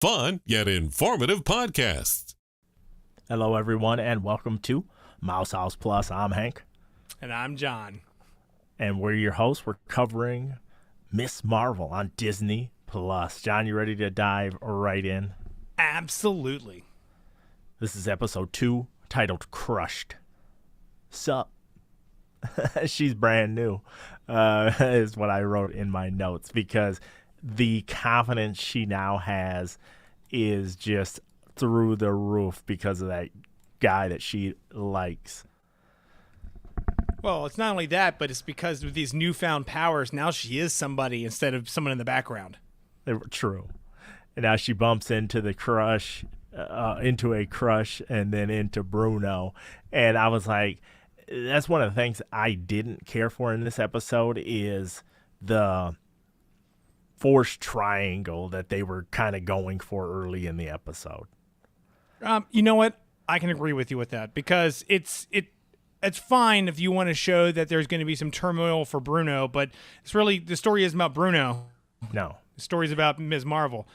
Fun yet informative podcast. Hello, everyone, and welcome to Mouse House Plus. I'm Hank. And I'm John. And we're your hosts. We're covering Miss Marvel on Disney Plus. John, you ready to dive right in? Absolutely. This is episode 2, titled Crushed. Sup? She's brand new, is what I wrote in my notes, because the confidence she now has is just through the roof because of that guy that she likes. Well, it's not only that, but it's because of these newfound powers. Now she is somebody instead of someone in the background. True. And now she bumps into the crush, into a crush, and then into Bruno. And I was like, that's one of the things I didn't care for in this episode is the forced triangle that they were kind of going for early in the episode. You know what? I can agree with you with that because it's fine if you want to show that there's going to be some turmoil for Bruno, but it's really the story isn't about Bruno. No. The story's about Ms. Marvel.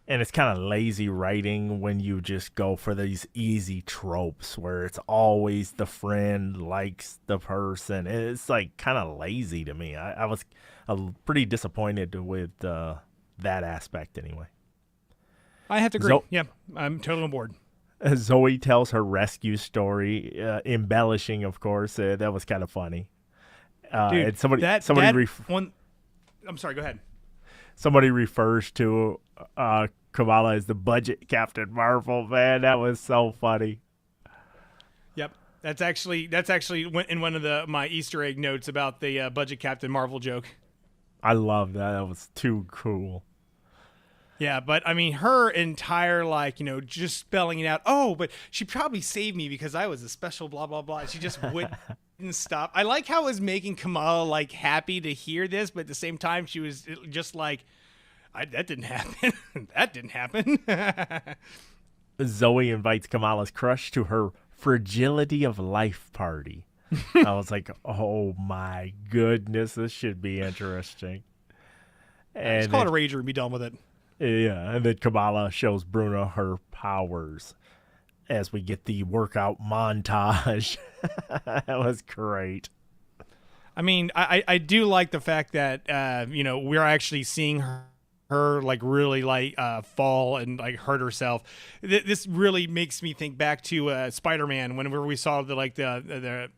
And it's kind of lazy writing when you just go for these easy tropes where it's always the friend likes the person. It's like kind of lazy to me. I was pretty disappointed with that aspect anyway. I have to agree. Yeah, I'm totally on board. Zoe tells her rescue story, embellishing, of course. That was kind of funny. Dude, and I'm sorry, go ahead. Somebody refers to Kamala as the budget Captain Marvel. Man, that was so funny. Yep, that's actually in one of my Easter egg notes about the budget Captain Marvel joke. I love that. That was too cool. Yeah, but I mean, her entire just spelling it out. Oh, but she probably saved me because I was a special blah blah blah. She just wouldn't stop. I like how it was making Kamala happy to hear this, but at the same time, she was just like, that didn't happen. That didn't happen. Zoe invites Kamala's crush to her fragility of life party. I was like, oh my goodness, this should be interesting. And just call it a rager and be done with it. Yeah, and then Kamala shows Bruno her powers as we get the workout montage. That was great. I mean, I do like the fact that we're actually seeing her really fall and hurt herself. This really makes me think back to Spider-Man whenever we saw the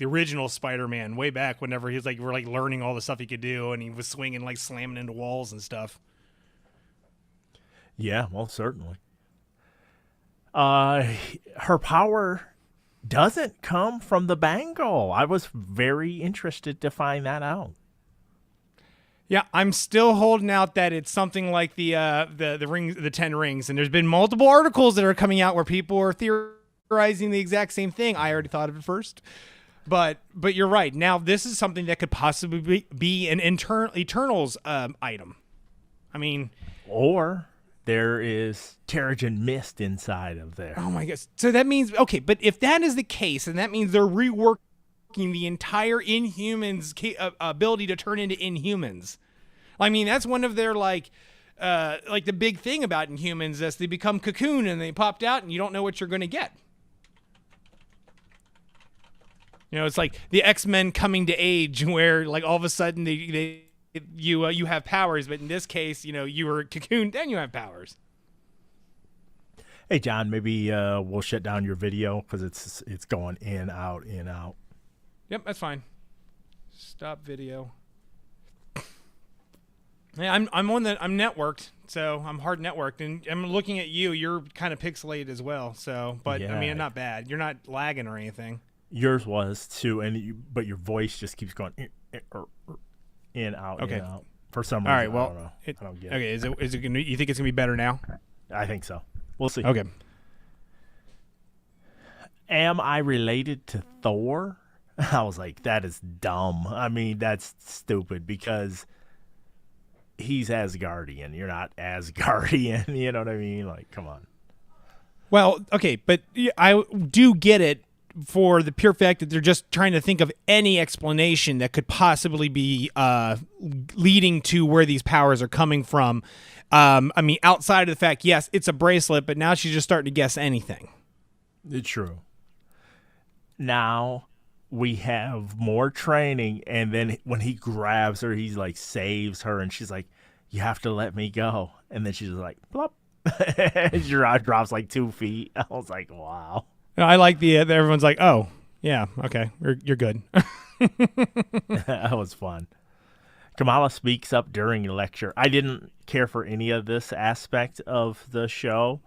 original Spider-Man way back whenever he was we're learning all the stuff he could do and he was swinging slamming into walls and stuff. Yeah, well, certainly. Her power doesn't come from the bangle. I was very interested to find that out. Yeah, I'm still holding out that it's something like the rings, the 10 rings, and there's been multiple articles that are coming out where people are theorizing the exact same thing. I already thought of it first, but you're right. Now this is something that could possibly be an Eternals item. I mean, or there is Terrigen Mist inside of there. Oh my gosh! So that means okay, but if that is the case, then that means they're reworking the entire Inhumans ability to turn into Inhumans. I mean, that's one of their the big thing about Inhumans is they become Cocoon and they popped out and you don't know what you're going to get. It's like the X-Men coming to age where all of a sudden you have powers, but in this case, you were Cocoon, then you have powers. Hey John, maybe we'll shut down your video because it's going in, out, in, out. Yep, that's fine. Stop video. Yeah, I'm networked, so I'm hard networked, and I'm looking at you. You're kind of pixelated as well, so but yeah. I mean, not bad. You're not lagging or anything. Yours was too, but your voice just keeps going in, out, okay. In, out. For some reason, all right. Well, I don't know. I don't get okay. it. Is it gonna? You think it's gonna be better now? I think so. We'll see. Okay. Am I related to Thor? I was like, that is dumb. I mean, that's stupid because he's Asgardian. You're not Asgardian. You know what I mean? Come on. Well, okay, but I do get it for the pure fact that they're just trying to think of any explanation that could possibly be leading to where these powers are coming from. I mean, outside of the fact, yes, it's a bracelet, but now she's just starting to guess anything. It's true. Now we have more training, and then when he grabs her, he's like saves her, and she's like, "You have to let me go." And then she's like, "Plop." Gerard drops like 2 feet. I was like, wow. I like that everyone's like, "Oh, yeah, okay, you're good." That was fun. Kamala speaks up during a lecture. I didn't care for any of this aspect of the show,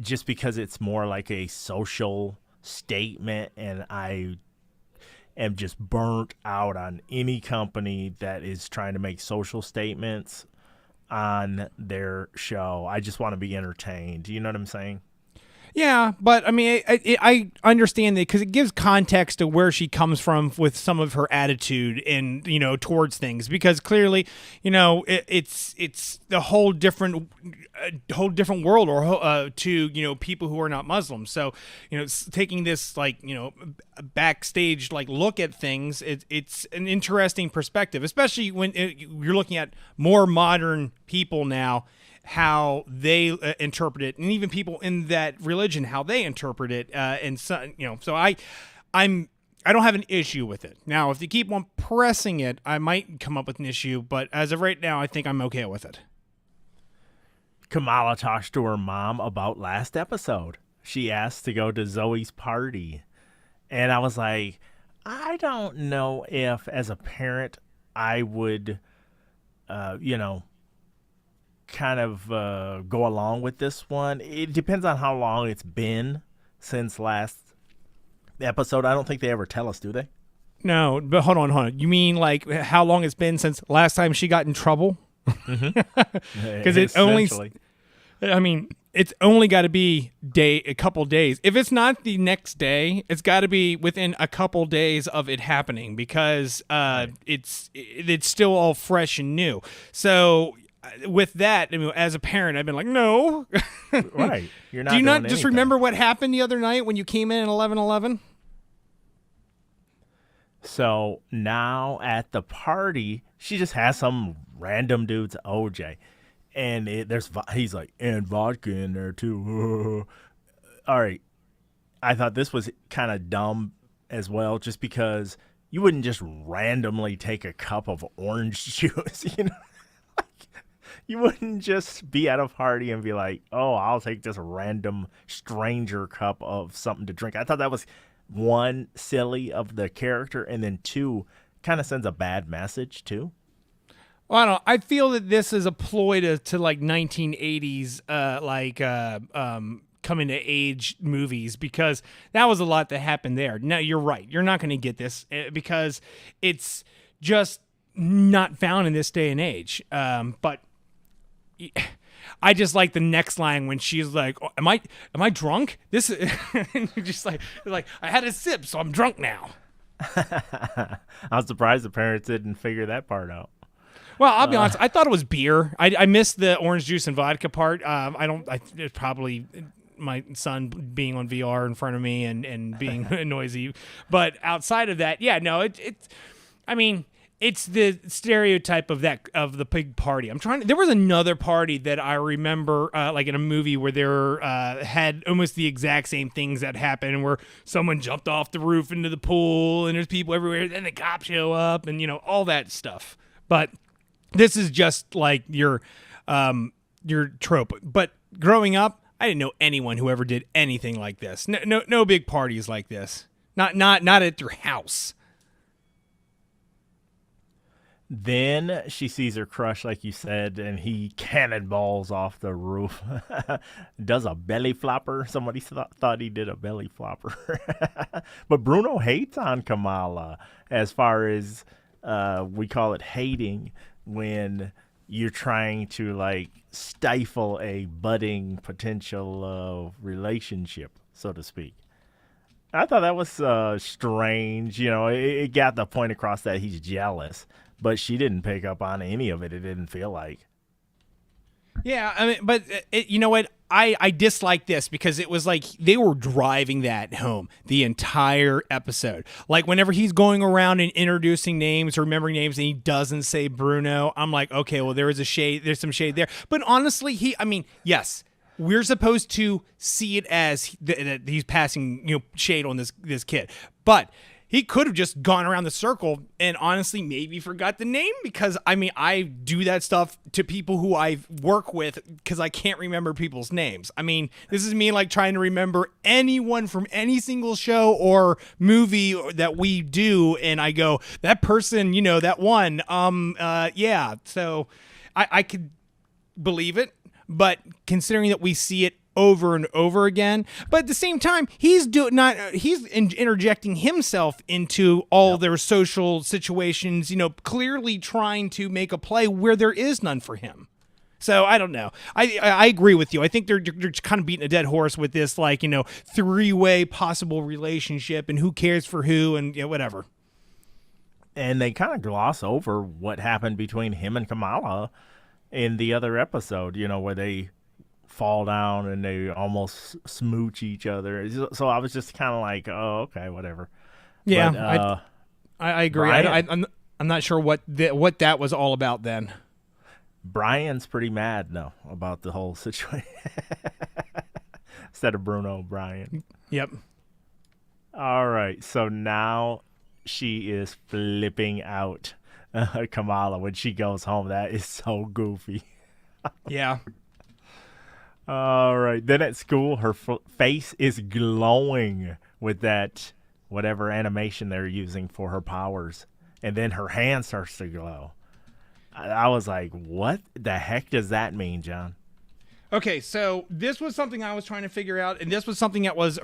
just because it's more like a social statement, and I am just burnt out on any company that is trying to make social statements on their show. I just want to be entertained. You know what I'm saying? Yeah, but I mean, I understand that because it gives context to where she comes from with some of her attitude and towards things. Because clearly, it's the whole different world or to people who are not Muslims. So taking this backstage look at things, it's an interesting perspective, especially when you're looking at more modern people now, how they interpret it, and even people in that religion, how they interpret it, and so I don't have an issue with it. Now, if they keep on pressing it, I might come up with an issue, but as of right now, I think I'm okay with it. Kamala talks to her mom about last episode. She asked to go to Zoe's party, and I was like, I don't know if as a parent I would, kind of go along with this one. It depends on how long it's been since last episode. I don't think they ever tell us, do they? No, but hold on. You mean how long it's been since last time she got in trouble? Because it's only got to be a couple days. If it's not the next day, it's got to be within a couple days of it happening, because it's still all fresh and new. So with that, as a parent, I've been like, no. Right. You're not. Do you not just anything. remember what happened the other night when you came in at 11:11? So now at the party, she just has some random dude's OJ, and he's like, and vodka in there too. All right. I thought this was kind of dumb as well, just because you wouldn't just randomly take a cup of orange juice, You wouldn't just be at a party and be like, oh, I'll take this random stranger cup of something to drink. I thought that was, one, silly of the character, and then two, kind of sends a bad message too. Well, I don't know. I feel that this is a ploy to 1980s coming to age movies, because that was a lot that happened there. Now, you're right. You're not going to get this because it's just not found in this day and age. But I just like the next line when she's like, oh, am I drunk? This is just like I had a sip, so I'm drunk now. I'm surprised the parents didn't figure that part out. Well, I'll be honest. I thought it was beer. I missed the orange juice and vodka part. It's probably my son being on VR in front of me and being noisy. But outside of that, yeah, no, it's the stereotype of the big party. There was another party that I remember, in a movie where there had almost the exact same things that happened, where someone jumped off the roof into the pool and there's people everywhere, and the cops show up and all that stuff. But this is just like your trope. But growing up, I didn't know anyone who ever did anything like this. No big parties like this. Not at your house. Then she sees her crush, like you said, and he cannonballs off the roof. Does a belly flopper. Somebody thought he did a belly flopper. But Bruno hates on Kamala, as far as we call it hating, when you're trying to stifle a budding potential relationship, so to speak. I thought that was strange. It got the point across that he's jealous. But she didn't pick up on any of it. It didn't feel like. Yeah, I mean, but you know what? I dislike this because it was like they were driving that home the entire episode. Like whenever he's going around and introducing names, remembering names, and he doesn't say Bruno, I'm like, okay, well, there's some shade there. But honestly, yes, we're supposed to see it as that he's passing, shade on this kid, but he could have just gone around the circle and honestly maybe forgot the name, because I do that stuff to people who I work with because I can't remember people's names. This is me like trying to remember anyone from any single show or movie that we do, and I go, that person, that one, yeah. So I could believe it, but considering that we see it over and over again, but at the same time he's interjecting himself into all their social situations, clearly trying to make a play where there is none for him. So I don't know. I agree with you. I think they're kind of beating a dead horse with this, like, three-way possible relationship and who cares for who and whatever. And they kind of gloss over what happened between him and Kamala in the other episode, where they fall down and they almost smooch each other. So I was just kind of like, oh, okay, whatever. Yeah, but, I agree. I'm not sure what that was all about then. Brian's pretty mad now about the whole situation. Instead of Bruno, Brian. Yep. All right, so now she is flipping out Kamala when she goes home. That is so goofy. Yeah. All right. Then at school, her face is glowing with that whatever animation they're using for her powers. And then her hand starts to glow. I was like, what the heck does that mean, John? Okay, so this was something I was trying to figure out, and this was something that was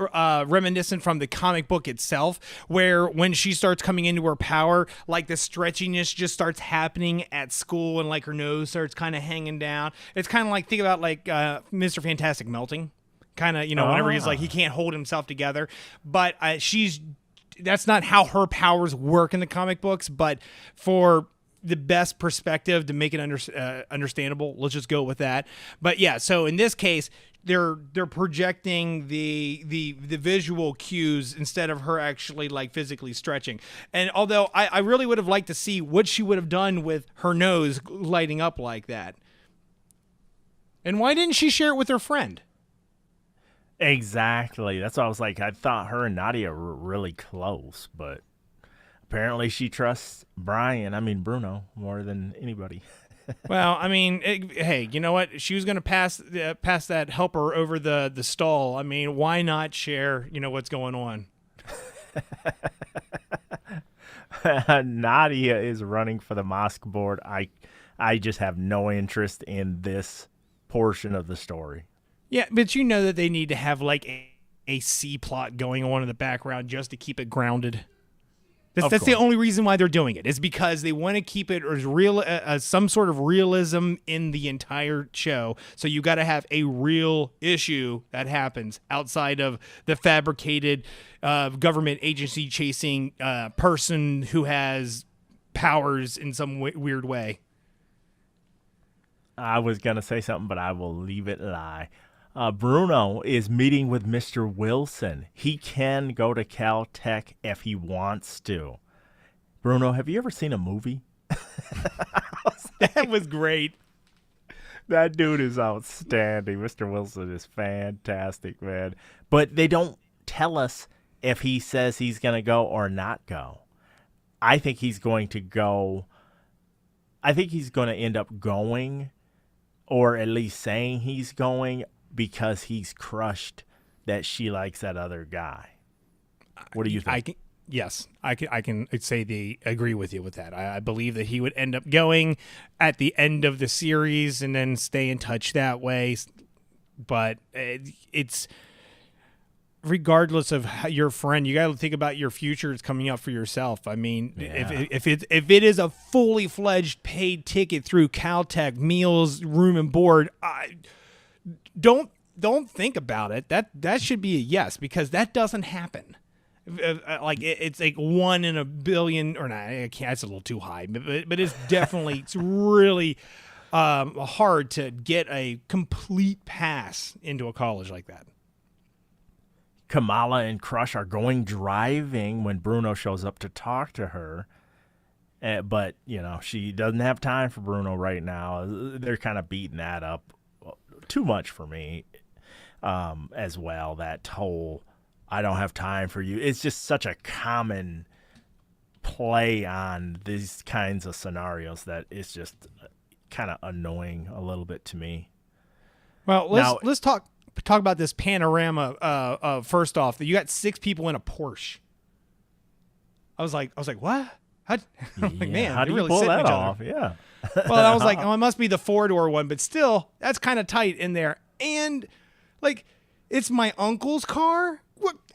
reminiscent from the comic book itself, where when she starts coming into her power, like the stretchiness just starts happening at school, and like her nose starts kind of hanging down. It's kind of like, think about like Mr. Fantastic melting, kind of, whenever he's like, he can't hold himself together. But that's not how her powers work in the comic books, but for the best perspective to make it understandable, let's just go with that. But yeah, so in this case, they're projecting the visual cues instead of her actually like physically stretching. And although I really would have liked to see what she would have done with her nose lighting up like that. And why didn't she share it with her friend? Exactly. That's why I was like, I thought her and Nadia were really close, but apparently she trusts Bruno, more than anybody. Well, hey, you know what? She was going to pass that helper over the stall. Why not share, what's going on? Nadia is running for the mosque board. I just have no interest in this portion of the story. Yeah, but you know that they need to have like a C plot going on in the background just to keep it grounded. That's the only reason why they're doing it, is because they want to keep it as real, some sort of realism in the entire show. So you got to have a real issue that happens outside of the fabricated government agency chasing person who has powers in some weird way. I was going to say something, but I will leave it lie. Bruno is meeting with Mr. Wilson. He can go to Caltech if he wants to. Bruno, have you ever seen a movie? That was great. That dude is outstanding. Mr. Wilson is fantastic, man. But they don't tell us if he says he's going to go or not go. I think he's going to go. I think he's going to end up going, or at least saying he's going, because he's crushed that she likes that other guy. What do you think? I can say agree with you with that. I believe that he would end up going at the end of the series and then stay in touch that way. But it's regardless of your friend, you got to think about your future. It's coming up for yourself. If it is a fully fledged paid ticket through Caltech, meals, room and board, don't think about it. That should be a yes, because that doesn't happen. It's like 1 in a billion, or not. That's a little too high, but it's definitely, it's really hard to get a complete pass into a college like that. Kamala and Crush are going driving when Bruno shows up to talk to her. But, she doesn't have time for Bruno right now. They're kind of beating that up too much for me as well. That whole, I don't have time for you. It's just such a common play on these kinds of scenarios that it's just kind of annoying a little bit to me. Well, let's talk about this panorama. First off, you got 6 people in a Porsche. I was like, what? How do you pull that off? Yeah. Well, I was like, it must be the 4-door one, but still, that's kind of tight in there. And it's my uncle's car.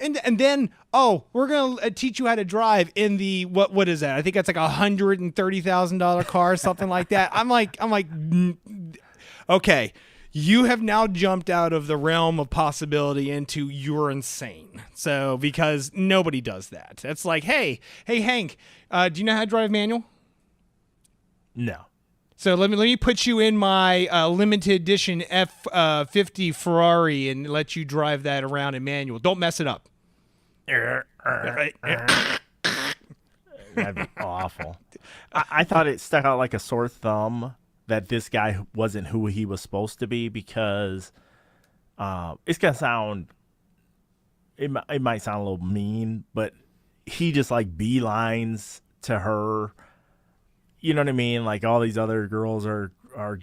And then, we're gonna teach you how to drive in the what is that? I think that's like $130,000 car, something like that. I'm like, okay. You have now jumped out of the realm of possibility into you're insane. So, because nobody does that. That's like, hey, Hank, do you know how to drive manual? No. So let me put you in my limited edition F50 Ferrari and let you drive that around in manual. Don't mess it up. That'd be awful. I thought it stuck out like a sore thumb that this guy wasn't who he was supposed to be, because it's gonna sound, it might sound a little mean, but he just like beelines to her. You know what I mean? Like all these other girls are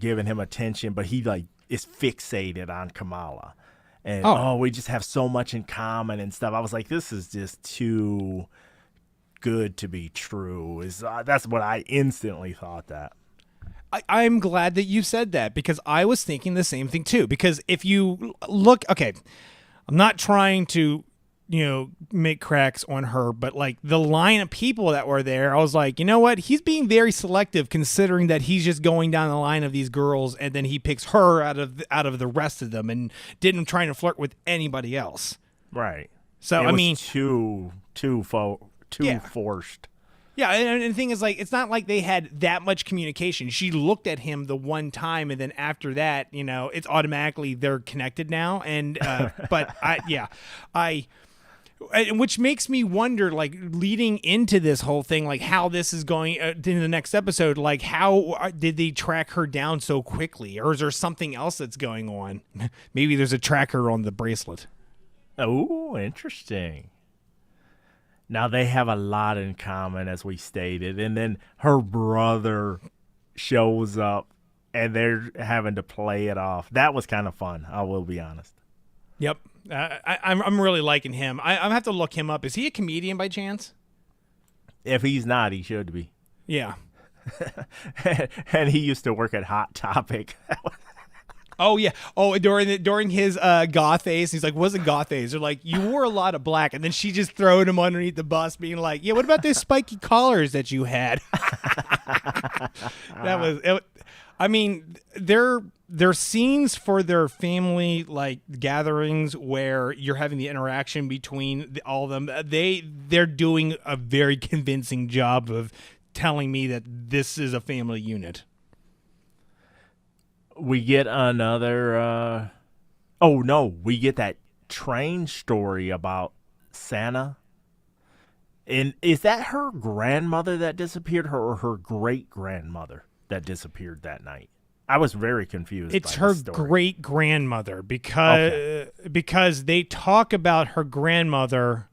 giving him attention, but he like is fixated on Kamala, and we just have so much in common and stuff. I was like, this is just too good to be true. That's what I instantly thought that. I'm glad that you said that, because I was thinking the same thing too. Because if you look, okay, I'm not trying to, make cracks on her, but like the line of people that were there, I was like, you know what? He's being very selective, considering that he's just going down the line of these girls, and then he picks her out of the rest of them, and didn't try to flirt with anybody else. Right. So it was too forced. Yeah, and the thing is, like, it's not like they had that much communication. She looked at him the one time, and then after that, it's automatically they're connected now. And but which makes me wonder, like, leading into this whole thing, like how this is going in the next episode. Like, how did they track her down so quickly, or is there something else that's going on? Maybe there's a tracker on the bracelet. Oh, interesting. Now, they have a lot in common, as we stated. And then her brother shows up, and they're having to play it off. That was kind of fun, I will be honest. Yep. I'm really liking him. I'm have to look him up. Is he a comedian by chance? If he's not, he should be. Yeah. And he used to work at Hot Topic. Oh yeah. Oh, during his goth phase, he's like, "Wasn't goth phase?" They're like, "You wore a lot of black," and then she just throwing him underneath the bus, being like, "Yeah, what about those spiky collars that you had?" That was it. I mean, they're scenes for their family like gatherings where you're having the interaction between all of them. They're doing a very convincing job of telling me that this is a family unit. We get another we get that train story about Santa. And is that her grandmother that disappeared, or her great grandmother that disappeared that night? I was very confused. It's her great grandmother, because they talk about her grandmother.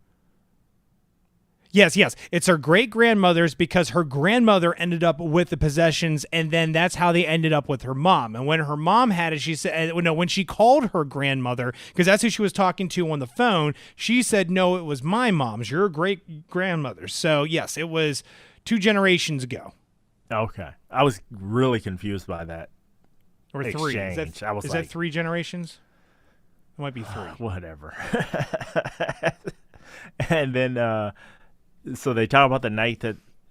Yes, it's her great grandmother's, because her grandmother ended up with the possessions, and then that's how they ended up with her mom. And when her mom had it, she said, when she called her grandmother, because that's who she was talking to on the phone, she said, "No, it was my mom's, your great grandmother." So yes, it was 2 generations ago. Okay, I was really confused by that. Or 3. Is that 3 generations? It might be 3. Whatever. And then, so they talk about the night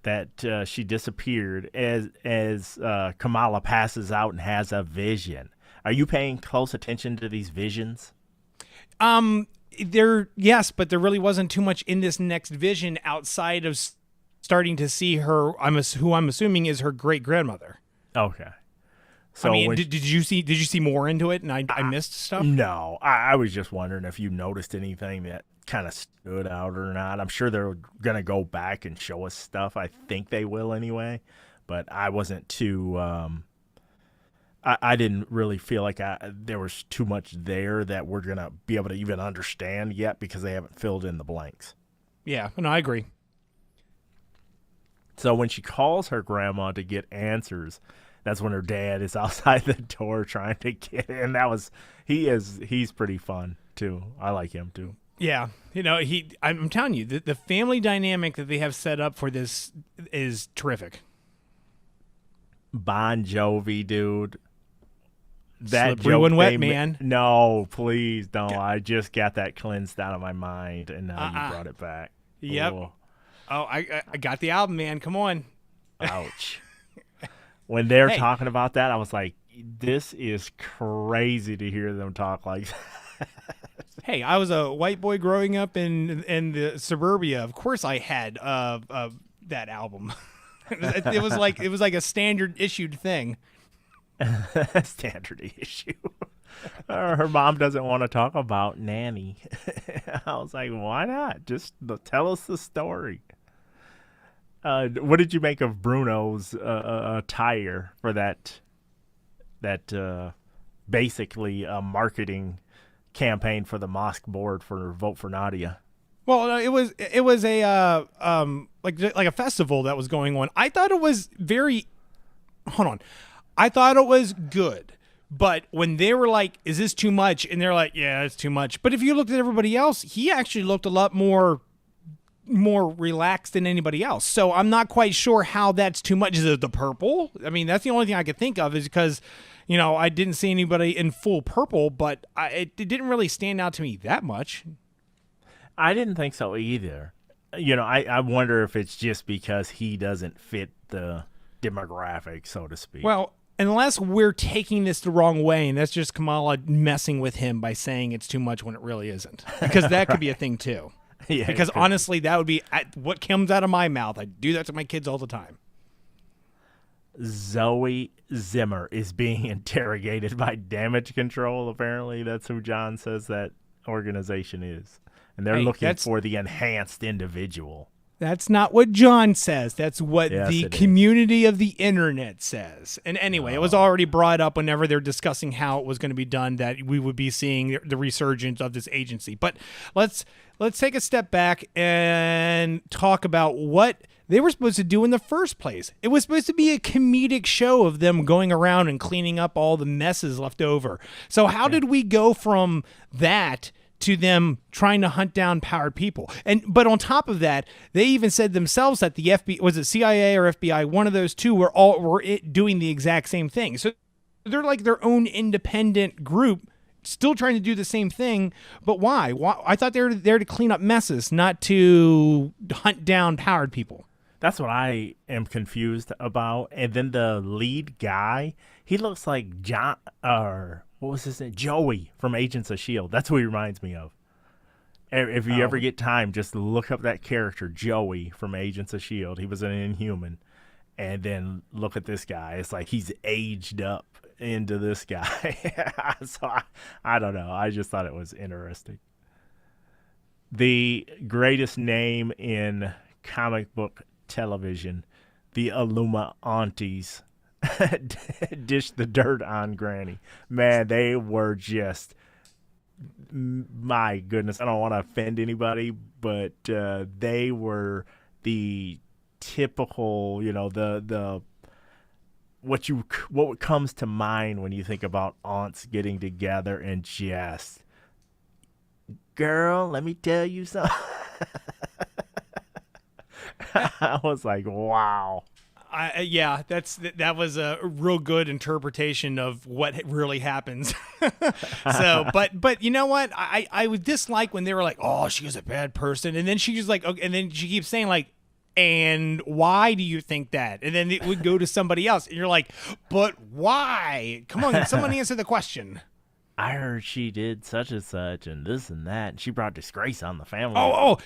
that she disappeared, as Kamala passes out and has a vision. Are you paying close attention to these visions? Yes, but there really wasn't too much in this next vision outside of starting to see her. Who I'm assuming is her great grandmother. Okay. So I mean, did you see more into it and I missed stuff? No, I was just wondering if you noticed anything that kind of stood out or not. I'm sure they're going to go back and show us stuff. I think they will anyway, but I wasn't too I didn't really feel like there was too much there that we're going to be able to even understand yet because they haven't filled in the blanks. Yeah, no, I agree. So when she calls her grandma to get answers, that's when her dad is outside the door trying to get in. He's pretty fun too. I like him too. Yeah, I'm telling you, the family dynamic that they have set up for this is terrific. Bon Jovi, dude. That Slippery when wet, man. No, please don't. I just got that cleansed out of my mind, and now you brought it back. Yep. Oh, I got the album, man. Come on. Ouch. When they're talking about that, I was like, this is crazy to hear them talk like that. Hey, I was a white boy growing up in the suburbia. Of course I had that album. It was like a standard issued thing. Standard issue. Her mom doesn't want to talk about Nanny. I was like, why not? Just tell us the story. What did you make of Bruno's attire for that basically a marketing campaign for the mosque board for Vote for Nadia? Well, it was a like a festival that was going on. I thought it was I thought it was good. But when they were like, is this too much? And they're like, yeah, it's too much. But if you looked at everybody else, he actually looked a lot more relaxed than anybody else. So I'm not quite sure how that's too much. Is it the purple? I mean, that's the only thing I could think of is because, I didn't see anybody in full purple, but it didn't really stand out to me that much. I didn't think so either. I wonder if it's just because he doesn't fit the demographic, so to speak. Well, unless we're taking this the wrong way, and that's just Kamala messing with him by saying it's too much when it really isn't. Because that could be a thing, too. Yeah, because honestly, that would be what comes out of my mouth. I do that to my kids all the time. Zoe Zimmer is being interrogated by Damage Control, apparently. That's who John says that organization is. And they're looking for the enhanced individual. That's not what John says. That's what the community of the internet says. And anyway, it was already brought up whenever they're discussing how it was going to be done that we would be seeing the resurgence of this agency. But let's take a step back and talk about what they were supposed to do in the first place. It was supposed to be a comedic show of them going around and cleaning up all the messes left over. So how did we go from that to them trying to hunt down powered people? But on top of that, they even said themselves that the FBI, was it CIA or FBI, one of those two were doing the exact same thing. So they're like their own independent group, still trying to do the same thing. But why? I thought they were there to clean up messes, not to hunt down powered people. That's what I am confused about. And then the lead guy, he looks like John, or what was his name? Joey from Agents of S.H.I.E.L.D. That's who he reminds me of. If you ever get time, just look up that character, Joey from Agents of S.H.I.E.L.D. He was an Inhuman. And then look at this guy. It's like he's aged up into this guy. So I don't know. I just thought it was interesting. The greatest name in comic book television, the Illuma Aunties, dish the dirt on Granny. Man, they were just, my goodness, I don't want to offend anybody, but they were the typical, the what comes to mind when you think about aunts getting together and just, girl, let me tell you something. I was like, wow. That was a real good interpretation of what really happens. So, but you know what? I would dislike when they were like, oh, she was a bad person. And then she was like, okay, and then she keeps saying like, and why do you think that? And then it would go to somebody else. And you're like, but why? Come on, someone answer the question. I heard she did such and such and this and that, and she brought disgrace on the family.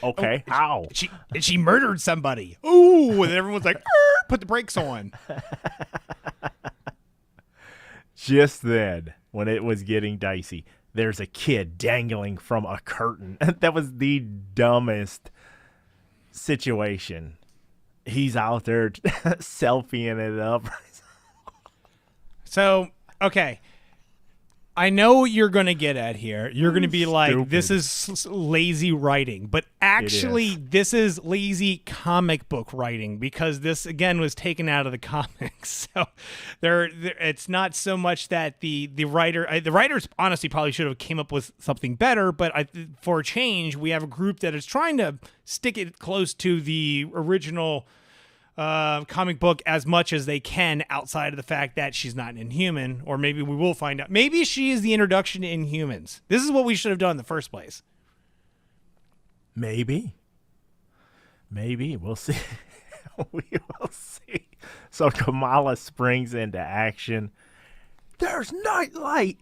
Okay. How? She murdered somebody. Ooh, and everyone's like, put the brakes on. just then, when it was getting dicey, there's a kid dangling from a curtain. That was the dumbest situation. He's out there selfieing it up. So, okay. I know what you're going to get at here. You're going to be like, Stupid. this is lazy writing. But actually, this is lazy comic book writing because this, again, was taken out of the comics. So it's not so much that the writers honestly probably should have came up with something better. But for a change, we have a group that is trying to stick it close to the original comic book as much as they can outside of the fact that she's not an Inhuman, or maybe we will find out. Maybe she is the introduction to Inhumans. This is what we should have done in the first place. Maybe. We'll see. We will see. So Kamala springs into action. There's nightlight.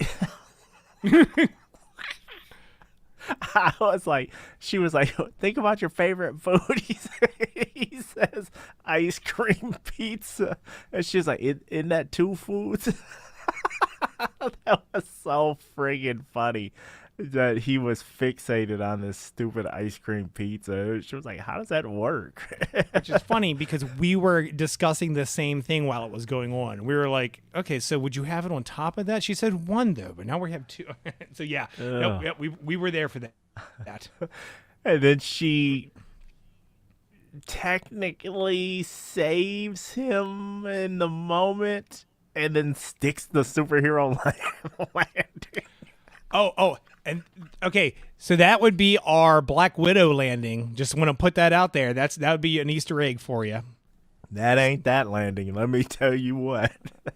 I was like, she was like, think about your favorite food. He says ice cream pizza. And she's like, isn't that two foods? That was so friggin' funny that he was fixated on this stupid ice cream pizza. She was like, how does that work? Which is funny because we were discussing the same thing while it was going on. We were like, okay, so would you have it on top of that? She said one, though, but now we have two. So, yeah, we were there for that. And then she technically saves him in the moment and then sticks the superhero landing. Oh, and okay, so that would be our Black Widow landing. Just want to put that out there. That would be an Easter egg for you. That ain't that landing. Let me tell you what.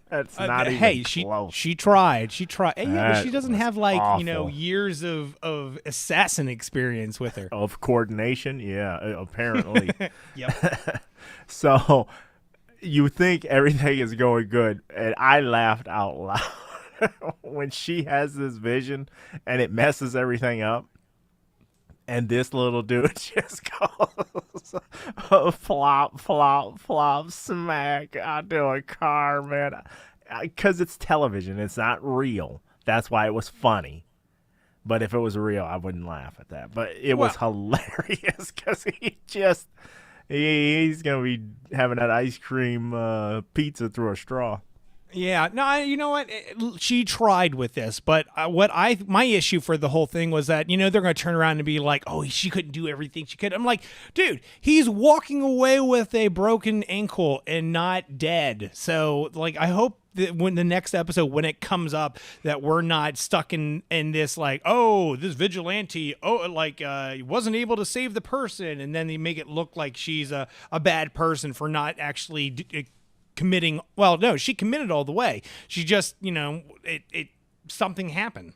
That's not even close. She tried. Hey, yeah, but she doesn't have awful. years of assassin experience with her. Of coordination, yeah, apparently. Yep. So you think everything is going good, and I laughed out loud. When she has this vision and it messes everything up, and this little dude just goes flop, flop, flop, smack onto a car, man. Because it's television. It's not real. That's why it was funny. But if it was real, I wouldn't laugh at that. But it was hilarious because he's going to be having that ice cream pizza through a straw. Yeah, no, you know what? She tried with this, but my issue for the whole thing was that, they're going to turn around and be like, oh, she couldn't do everything she could. I'm like, dude, he's walking away with a broken ankle and not dead. So, I hope that when the next episode, when it comes up, that we're not stuck in this, this vigilante, wasn't able to save the person. And then they make it look like she's a bad person for not actually committing. Well, no, she committed all the way. She just, something happened.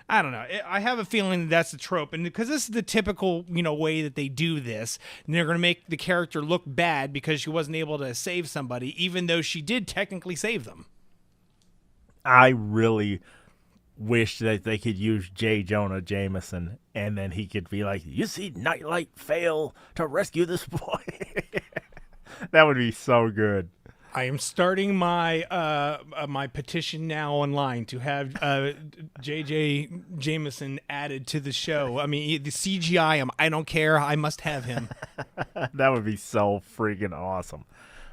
I don't know. I have a feeling that's the trope, and because this is the typical, way that they do this, and they're going to make the character look bad because she wasn't able to save somebody, even though she did technically save them. I really wish that they could use J. Jonah Jameson, and then he could be like, you see Nightlight fail to rescue this boy. That would be so good. I am starting my my petition now online to have J.J. Jameson added to the show. I mean, the CGI, I don't care. I must have him. That would be so freaking awesome.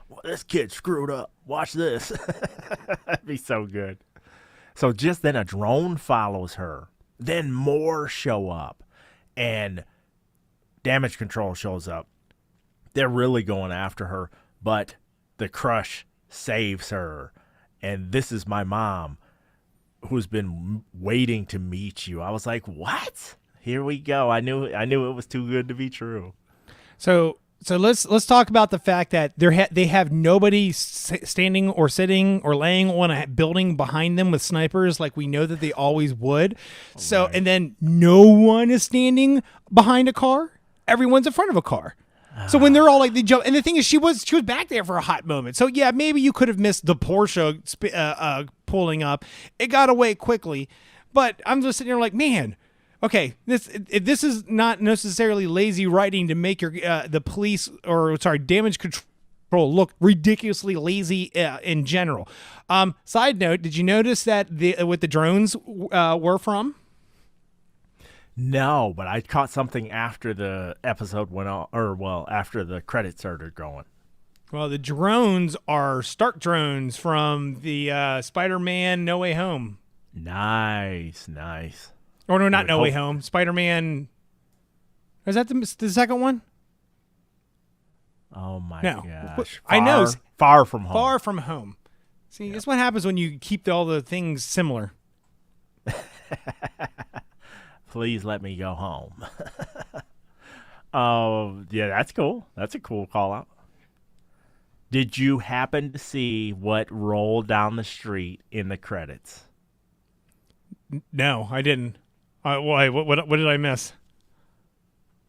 Well, this kid screwed up. Watch this. That'd be so good. So just then a drone follows her. Then more show up. And Damage Control shows up. They're really going after her, but the Crush saves her. And this is my mom, who's been waiting to meet you. I was like, what? Here we go. I knew it was too good to be true. So let's talk about the fact that they have nobody standing or sitting or laying on a building behind them with snipers like we know that they always would. So right. And then no one is standing behind a car. Everyone's in front of a car. So when they're all they jump, and the thing is, she was back there for a hot moment. So yeah, maybe you could have missed the Porsche pulling up. It got away quickly, but I'm just sitting there like, man, okay, this is not necessarily lazy writing to make your the police Damage Control look ridiculously lazy in general. Side note, did you notice that what the drones were from? No, but I caught something after the episode went on, after the credits started going. Well, the drones are Stark drones from the Spider-Man No Way Home. Nice. Or no, not No Way Home. Spider-Man. Is that the second one? Oh my gosh. I know. Far From Home. Far From Home. See, that's what happens when you keep all the things similar. Please let me go home. Oh, yeah, that's cool. That's a cool call out. Did you happen to see what rolled down the street in the credits? No, I didn't. Why? What did I miss?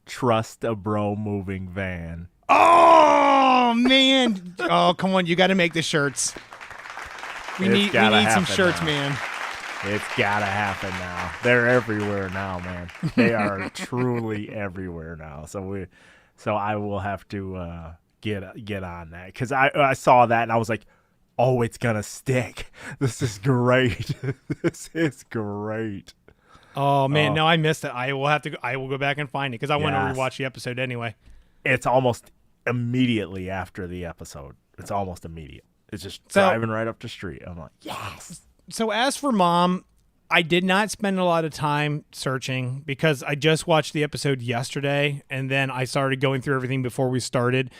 Trust a bro moving van. Oh man! Oh, come on! You got to make the shirts. We need some shirts, now. Man. It's gotta happen now. They're everywhere now, man. They are truly everywhere now. So I will have to get on that, because I saw that and I was like, oh, it's gonna stick. This is great. This is great. Oh man, no, I missed it. I will go back and find it because I want to rewatch the episode anyway. It's almost immediately after the episode. It's almost immediate. It's just driving right up the street. I'm like, yes. So as for Mom, I did not spend a lot of time searching because I just watched the episode yesterday and then I started going through everything before we started.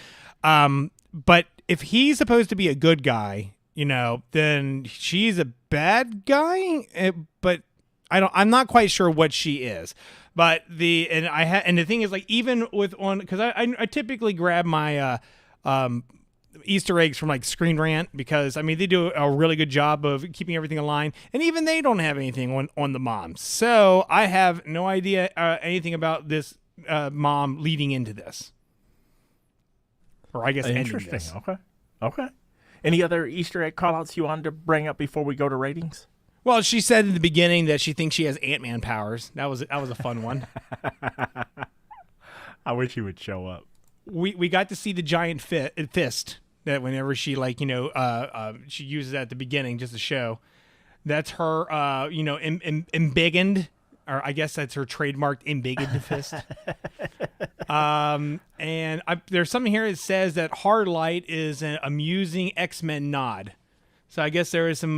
But if he's supposed to be a good guy, then she's a bad guy. But I'm not quite sure what she is. But the thing is, like, even with because I typically grab my Easter eggs from like Screen Rant, because I mean they do a really good job of keeping everything aligned, and even they don't have anything on the mom. So I have no idea anything about this mom leading into this, or I guess ending this. Okay. Any other Easter egg callouts you wanted to bring up before we go to ratings? Well, she said in the beginning that she thinks she has Ant-Man powers. That was a fun one. I wish he would show up. We got to see the giant fist that whenever she she uses that at the beginning just to show. That's her embiggened, or I guess that's her trademarked embiggened fist. And there's something here that says that Hard Light is an amusing X-Men nod. So I guess there is some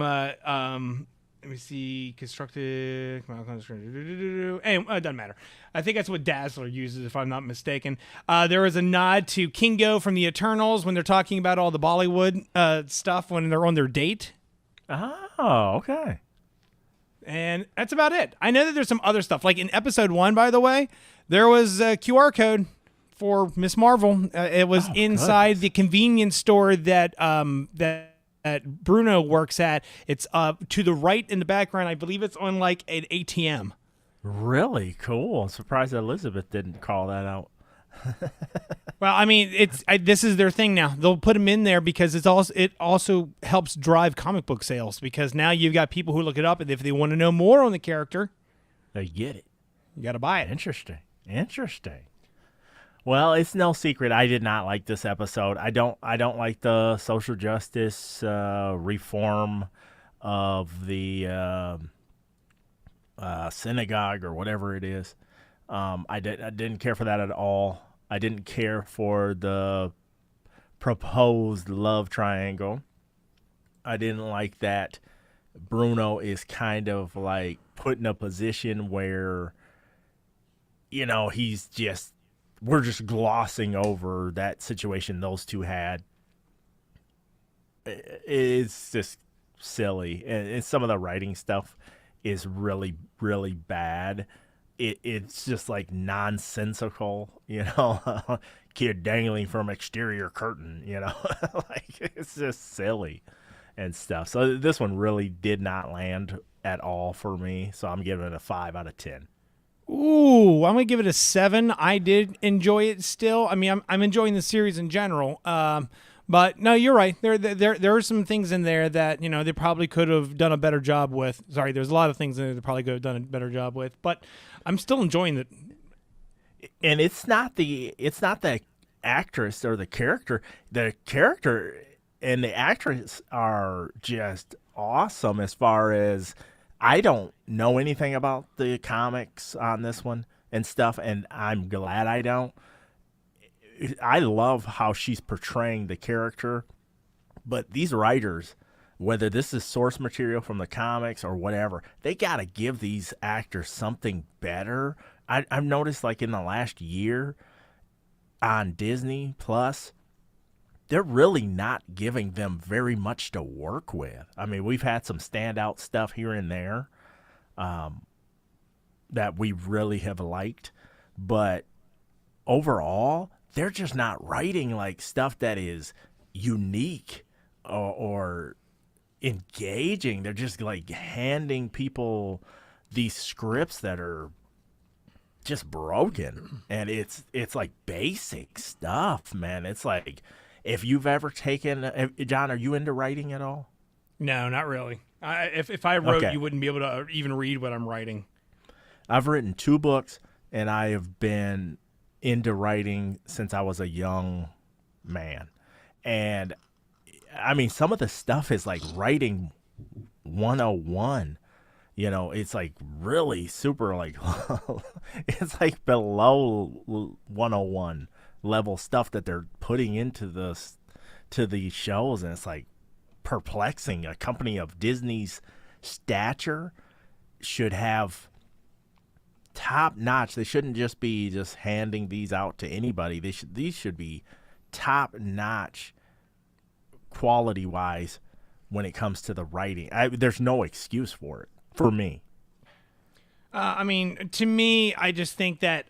let me see. Constructed. Anyway, it doesn't matter. I think that's what Dazzler uses, if I'm not mistaken. There is a nod to Kingo from the Eternals when they're talking about all the Bollywood stuff when they're on their date. Oh, okay. And that's about it. I know that there's some other stuff. Like in episode 1, by the way, there was a QR code for Miss Marvel. It was inside the convenience store that Bruno works at. It's to the right in the background. I believe it's on like an ATM. Really cool. I'm surprised Elizabeth didn't call that out. Well, I mean, this is their thing now. They'll put them in there because it also helps drive comic book sales, because now you've got people who look it up, and if they want to know more on the character, they get it. You got to buy it. Interesting. Well, it's no secret I did not like this episode. I don't like the social justice reform of the synagogue or whatever it is. I didn't care for that at all. I didn't care for the proposed love triangle. I didn't like that Bruno is kind of like put in a position where, we're just glossing over that situation those two had. It's just silly. And some of the writing stuff is really, really bad. It's just like nonsensical, kid dangling from exterior curtain, like it's just silly and stuff. So this one really did not land at all for me. So I'm giving it a 5 out of 10. Ooh, I'm gonna give it a 7. I did enjoy it still. I mean, I'm enjoying the series in general. But no, you're right. There are some things in there that they probably could have done a better job with. Sorry, there's a lot of things in there they probably could have done a better job with. But I'm still enjoying it. And it's not the actress or the character and the actress are just awesome. As far as, I don't know anything about the comics on this one and stuff, and I'm glad I don't. I love how she's portraying the character, but these writers, whether this is source material from the comics or whatever, they got to give these actors something better. I've noticed, like, in the last year on Disney Plus, they're really not giving them very much to work with. I mean, we've had some standout stuff here and there that we really have liked, but overall, they're just not writing like stuff that is unique or engaging. They're just like handing people these scripts that are just broken, and it's like basic stuff, man. It's like, if you've ever taken, John, are you into writing at all? No, not really. If I wrote, Okay. you wouldn't be able to even read what I'm writing. I've written 2 books, and I have been into writing since I was a young man. And I mean, some of the stuff is like writing 101. You know, it's like really super, like, it's like below 101 level stuff that they're putting into these shows, and it's like perplexing. A company of Disney's stature should have top notch. They shouldn't just be just handing these out to anybody. These should be top notch quality wise when it comes to the writing. There's no excuse for it for me. I mean, to me, I just think that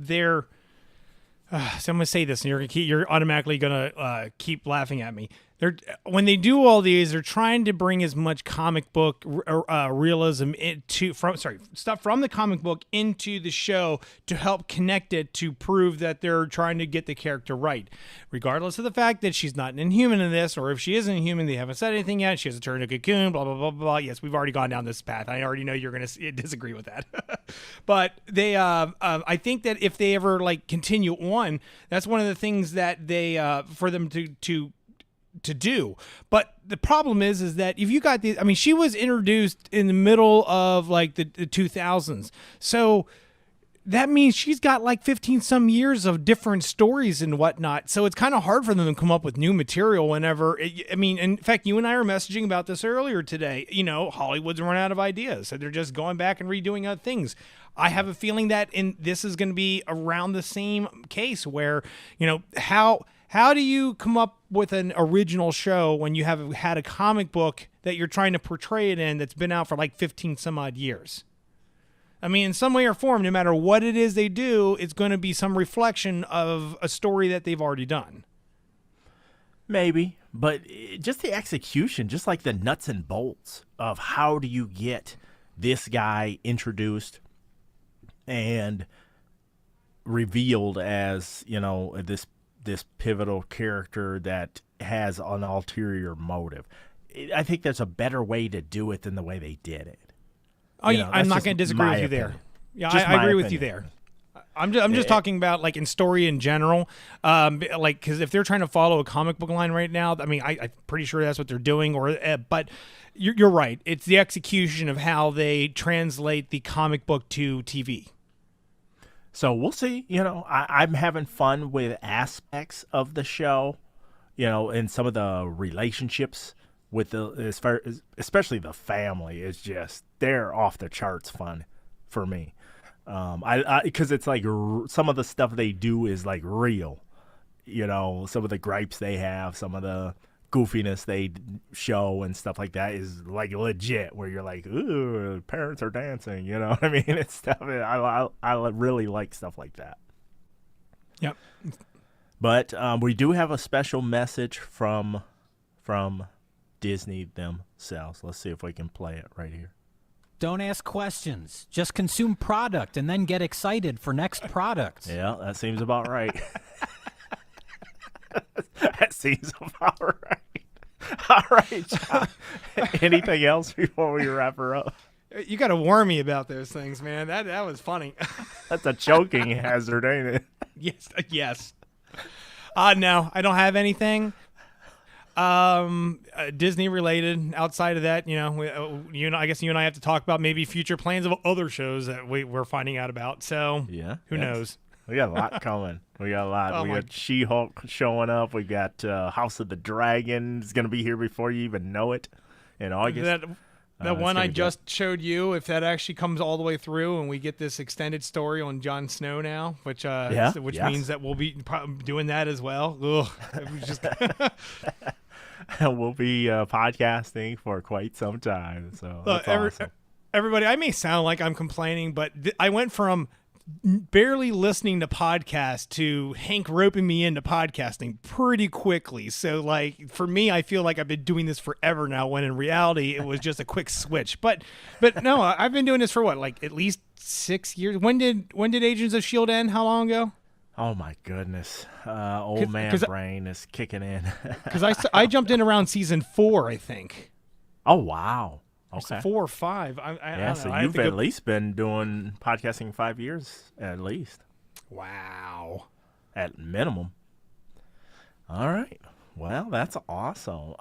they're. So I'm gonna say this, and you're automatically gonna keep laughing at me. When they do all these, they're trying to bring as much comic book realism stuff from the comic book into the show to help connect it, to prove that they're trying to get the character right, regardless of the fact that she's not an Inhuman in this, or if she is an Inhuman, they haven't said anything yet. She has to turn into a cocoon, blah blah blah blah. Yes, we've already gone down this path. I already know you're gonna disagree with that, but they, I think that if they ever like continue on, that's one of the things that they for them to do. But the problem is that if you got these, I mean, she was introduced in the middle of like the 2000s. So that means she's got like 15 some years of different stories and whatnot. So it's kind of hard for them to come up with new material whenever, I mean, in fact, you and I were messaging about this earlier today. You know, Hollywood's run out of ideas. So they're just going back and redoing other things. I have a feeling that this is going to be around the same case where, you know, how do you come up with an original show when you have had a comic book that you're trying to portray it in that's been out for like 15 some odd years? I mean, in some way or form, no matter what it is they do, it's going to be some reflection of a story that they've already done. Maybe, but just the execution, just like the nuts and bolts of how do you get this guy introduced and revealed as, you know, this pivotal character that has an ulterior motive. I think there's a better way to do it than the way they did it. I'm not going to disagree with you there. Yeah, I agree with you there. I'm just talking about like in story in general, like because if they're trying to follow a comic book line right now, I mean, I'm pretty sure that's what they're doing. But you're right. It's the execution of how they translate the comic book to TV. So we'll see. You know, I'm having fun with aspects of the show, you know, and some of the relationships with especially the family is just, they're off the charts fun for me. Because it's like some of the stuff they do is like real, you know, some of the gripes they have, some of the goofiness they show and stuff like that is like legit, where you're like, ooh, parents are dancing, you know what I mean? It's stuff. I really like stuff like that. Yep. But we do have a special message from Disney themselves. Let's see if we can play it right here. Don't ask questions. Just consume product and then get excited for next product. Yeah, that seems about right. That seems about right. All right, John. Anything else before we wrap her up? You got to warn me about those things, man. That was funny. That's a choking hazard, ain't it? Yes. No, I don't have anything. Disney related. Outside of that, I guess you and I have to talk about maybe future plans of other shows that we're finding out about. So who knows? We got a lot coming. We got a lot. We got She-Hulk showing up. We got House of the Dragon is going to be here before you even know it in August. That one I just showed you, if that actually comes all the way through and we get this extended story on Jon Snow now, which means that we'll be doing that as well. Ugh, we'll be podcasting for quite some time. So that's awesome. Everybody, I may sound like I'm complaining, but I went from barely listening to podcasts to Hank roping me into podcasting pretty quickly. So like for me, I feel like I've been doing this forever now, when in reality it was just a quick switch. But no, I've been doing this for what, like at least 6 years. When did Agents of S.H.I.E.L.D. end? How long ago? Oh my goodness. Old man brain is kicking in. Because I jumped in around season 4, I think. Oh wow. Okay. 4 or 5. I don't know. So you've at least been doing podcasting 5 years at least. Wow. At minimum. All right. Well, that's awesome.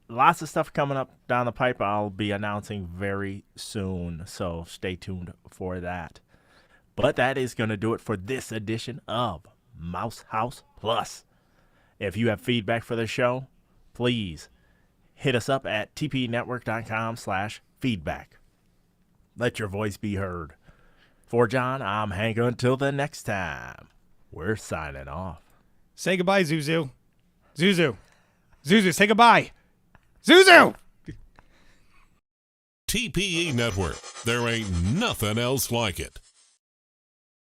Lots of stuff coming up down the pipe. I'll be announcing very soon, so stay tuned for that. But that is going to do it for this edition of Mouse House Plus. If you have feedback for the show, please hit us up at tpnetwork.com/feedback. Let your voice be heard. For John, I'm Hank. Until the next time, we're signing off. Say goodbye, Zuzu. Zuzu, say goodbye. Zuzu! TPE Network. There ain't nothing else like it.